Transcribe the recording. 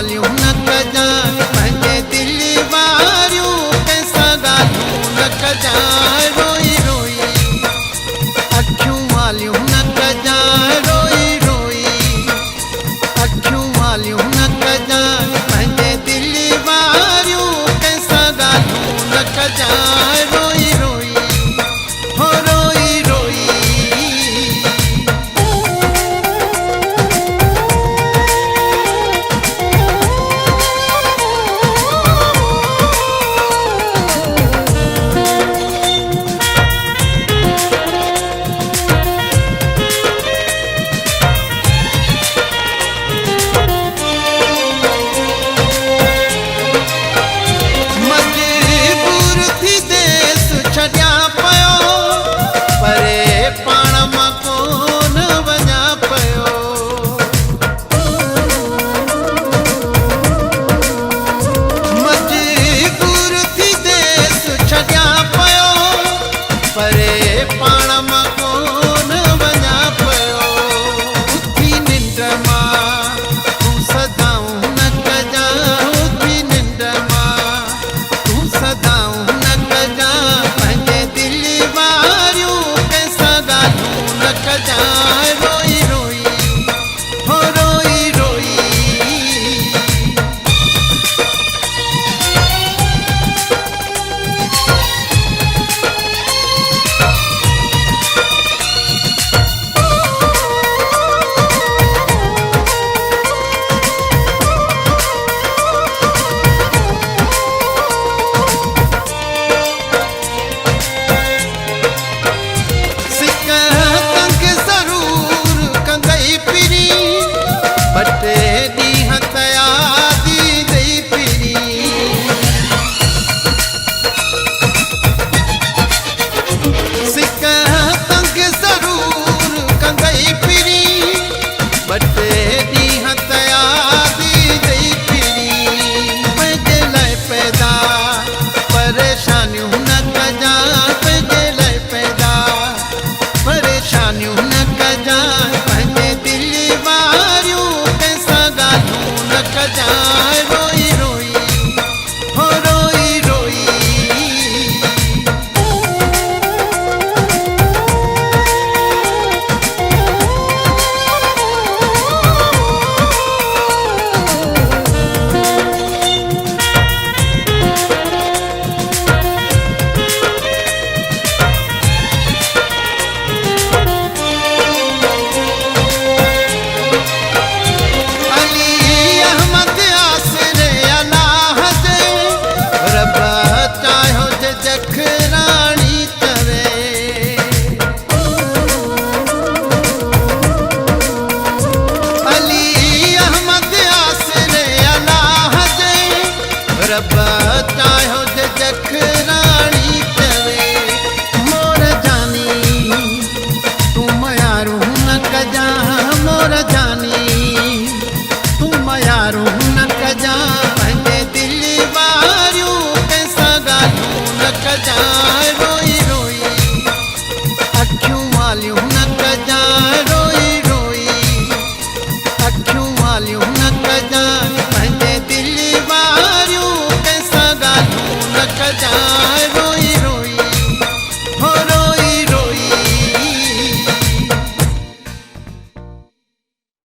वालियूं न कजां पंहिंजे दिलि वारियूं कंहिंसां ॻाल्हियूं न कजां रोई रोई अखियूं वालियूं न कजां रोई रोई अखियूं वालियूं न कजां पंहिंजे दिलि वारियूं कंहिंसां ॻाल्हियूं न कजां रोई रोई हो रोई रोई रोई रोई अखियूं वालियूं न कजां रोई रोई अखियूं वालियूं न कजां